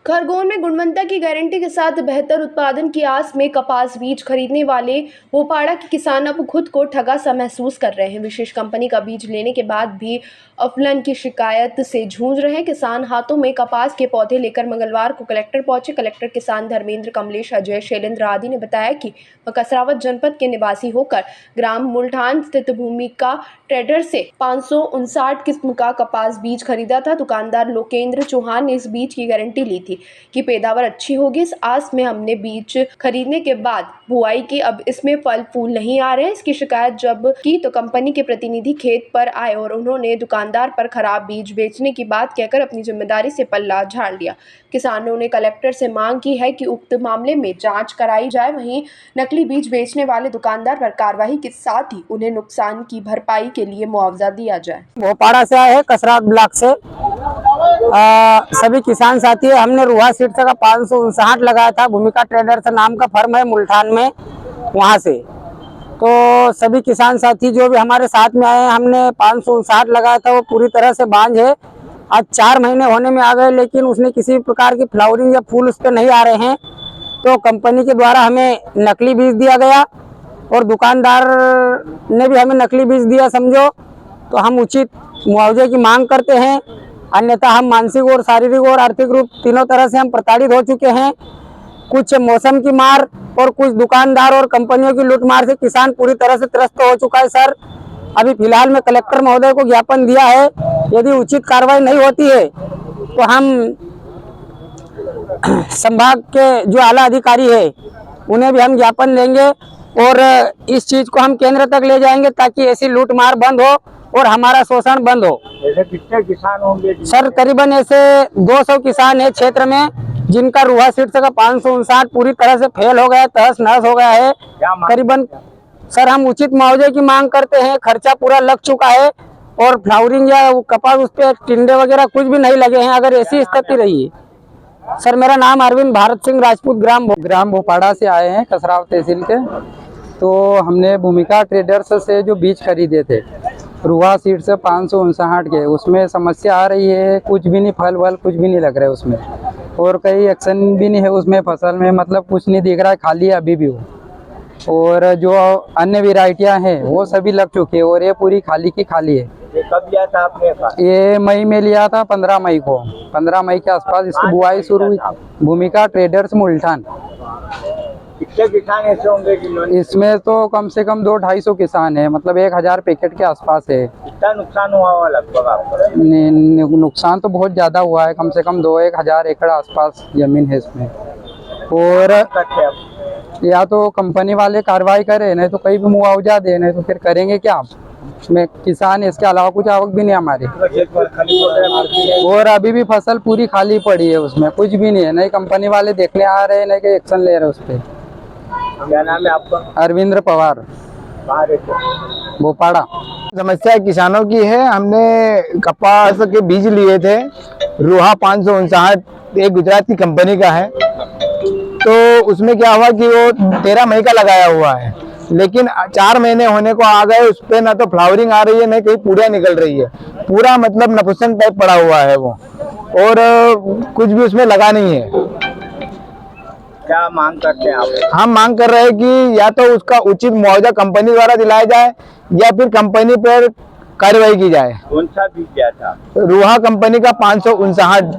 खरगोन में गुणवत्ता की गारंटी के साथ बेहतर उत्पादन की आस में कपास बीज खरीदने वाले भोपाड़ा के किसान अब खुद को ठगा सा महसूस कर रहे हैं। विशेष कंपनी का बीज लेने के बाद भी अफलन की शिकायत से जूझ रहे हैं किसान। हाथों में कपास के पौधे लेकर मंगलवार को कलेक्टर पहुंचे। कलेक्टर किसान धर्मेंद्र, कमलेश, अजय, शैलेंद्र आदि ने बताया कि वह कसरावत जनपद के निवासी होकर ग्राम मुल्ठान स्थित भूमिका ट्रेडर से 559 किस्म का कपास बीज खरीदा था। दुकानदार लोकेंद्र चौहान ने इस बीज की गारंटी ली थी कि पैदावार अच्छी होगी। इस आस में हमने बीज खरीदने के बाद बुआई की, अब इसमें फल फूल नहीं आ रहे हैं। इसकी शिकायत जब की तो कंपनी के प्रतिनिधि खेत पर आए और उन्होंने दुकानदार पर खराब बीज बेचने की बात कहकर अपनी जिम्मेदारी से पल्ला झाड़ लिया। किसानों ने कलेक्टर से मांग की है कि उक्त मामले में जांच कराई जाए। वहीं नकली बीज बेचने वाले दुकानदार पर कार्रवाई के साथ ही उन्हें नुकसान की भरपाई के लिए मुआवजा दिया जाए। भोपाड़ा से आए हैं, कसरावत ब्लॉक से। सभी किसान साथी है। हमने रुहा सीड्स का 559 लगाया था। भूमिका ट्रेडर्स नाम का फर्म है मुल्ठान में, वहां से। तो सभी किसान साथी जो भी हमारे साथ में आए हैं, हमने 559 लगाया था, वो पूरी तरह से बांझ है। आज 4 महीने होने में आ गए, लेकिन उसने किसी प्रकार की फ्लावरिंग या फूल उस पर नहीं आ रहे हैं। तो कंपनी के द्वारा हमें नकली बीज दिया गया और दुकानदार ने भी हमें नकली बीज दिया समझो। तो हम उचित मुआवजे की मांग करते हैं, अन्यथा हम मानसिक और शारीरिक और आर्थिक रूप तीनों तरह से हम प्रताड़ित हो चुके हैं। कुछ मौसम की मार और कुछ दुकानदार और कंपनियों की लूटमार से किसान पूरी तरह से त्रस्त हो चुका है। सर, अभी फिलहाल में कलेक्टर महोदय को ज्ञापन दिया है। यदि उचित कार्रवाई नहीं होती है तो हम संभाग के जो आला अधिकारी है उन्हें भी हम ज्ञापन देंगे और इस चीज को हम केंद्र तक ले जाएंगे ताकि ऐसी लूटमार बंद हो और हमारा शोषण बंद हो। ऐसे कितने किसान होंगे? सर, करीबन ऐसे 200 किसान है क्षेत्र में, जिनका रुहा सीड्स का 559 पूरी तरह से फेल हो गया, तहस नहस हो गया है। करीबन सर, हम उचित मुआवजे की मांग करते हैं। खर्चा पूरा लग चुका है और फ्लावरिंग या कपास उस पे टिंडे वगैरह कुछ भी नहीं लगे हैं। अगर ऐसी स्थिति रही। सर, मेरा नाम अरविंद भारत सिंह राजपूत, ग्राम भोपाड़ा से आए हैं, कसरावत तहसील के। तो हमने भूमिका ट्रेडर्स से जो बीज खरीदे थे रुहा सीड से 559 के, उसमें समस्या आ रही है। कुछ भी नहीं, फल वल कुछ भी नहीं लग रहा है उसमें, और कहीं एक्शन भी नहीं है उसमें। फसल में मतलब कुछ नहीं दिख रहा है, खाली है अभी भी वो। और जो अन्य वेराइटियां हैं वो सभी लग चुकी है और ये पूरी खाली की खाली है। ये कब लिया था आपने? ये मई में लिया था, 15 मई को। 15 मई के आसपास इसकी बुआई शुरू हुई। भूमिका ट्रेडर्स मुल्ठान। कितने किसान ऐसे होंगे जिन्होंने? इसमें तो कम से कम 200-250 किसान है, मतलब 1000 पैकेट के आसपास है। कितना नुकसान हुआ होगा लगभग आपको? नुकसान तो बहुत ज्यादा हुआ है, कम से कम 2-1 हजार एकड़ आसपास जमीन है इसमें। और या तो कंपनी वाले कार्रवाई करें, नहीं तो कहीं भी मुआवजा दे, नहीं तो फिर करेंगे क्या इसमें किसान? इसके अलावा कुछ आवक भी नहीं हमारी। और अभी भी फसल पूरी खाली पड़ी है, उसमें कुछ भी नहीं है। नहीं कंपनी वाले देखने आ रहे हैं, नहीं कोई एक्शन ले रहे उस पर। क्या नाम है आपका? अरविंद्र पवार, भोपाड़ा। समस्या किसानों की है। हमने कपास के बीज लिए थे, रुहा 559, एक गुजरात की कंपनी का है। तो उसमें क्या हुआ कि वो 13 मई का लगाया हुआ है, लेकिन 4 महीने होने को आ गए, उस पे ना तो फ्लावरिंग आ रही है, ना कहीं पूड़ियाँ निकल रही है। पूरा मतलब नपुंसक टाइप पड़ा हुआ है वो, और कुछ भी उसमें लगा नहीं है। क्या मांग करते हैं आप? हम मांग कर रहे हैं कि या तो उसका उचित मुआवजा कंपनी द्वारा दिलाया जाए या फिर कंपनी पर कार्रवाई की जाए। कौन सा बीज लिया था? रुहा कंपनी का 559।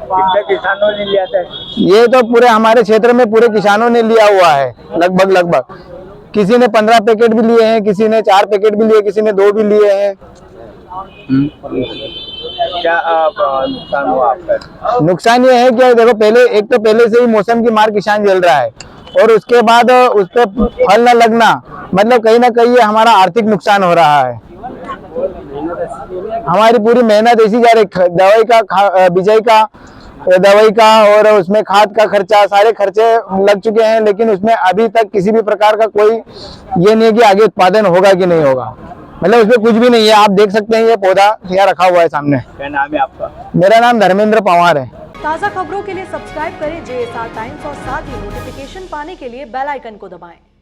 कितने किसानों ने लिया था? ये तो पूरे हमारे क्षेत्र में पूरे किसानों ने लिया हुआ है, लगभग। किसी ने 15 पैकेट भी लिए हैं, किसी ने 4 पैकेट भी लिए, किसी ने 2 भी लिए हैं। क्या नुकसान हुआ आपका? नुकसान ये है कि देखो, पहले से ही मौसम की मार किसान झेल रहा है, और उसके बाद उस पर फल न लगना, मतलब कहीं ना कहीं ये हमारा आर्थिक नुकसान हो रहा है। हमारी पूरी मेहनत ऐसी जा रही, दवाई का, बिजाई का, दवाई का और उसमें खाद का खर्चा, सारे खर्चे लग चुके हैं, लेकिन उसमें अभी तक किसी भी प्रकार का कोई ये नहीं है कि आगे उत्पादन होगा कि नहीं होगा। मतलब उसमें कुछ भी नहीं है। आप देख सकते हैं ये पौधा यहाँ रखा हुआ है सामने। क्या नाम है आपका? मेरा नाम धर्मेंद्र पवार है। ताज़ा खबरों के लिए सब्सक्राइब करें JSR टाइम्स और साथ ही नोटिफिकेशन पाने के लिए बेल आइकन को दबाएं।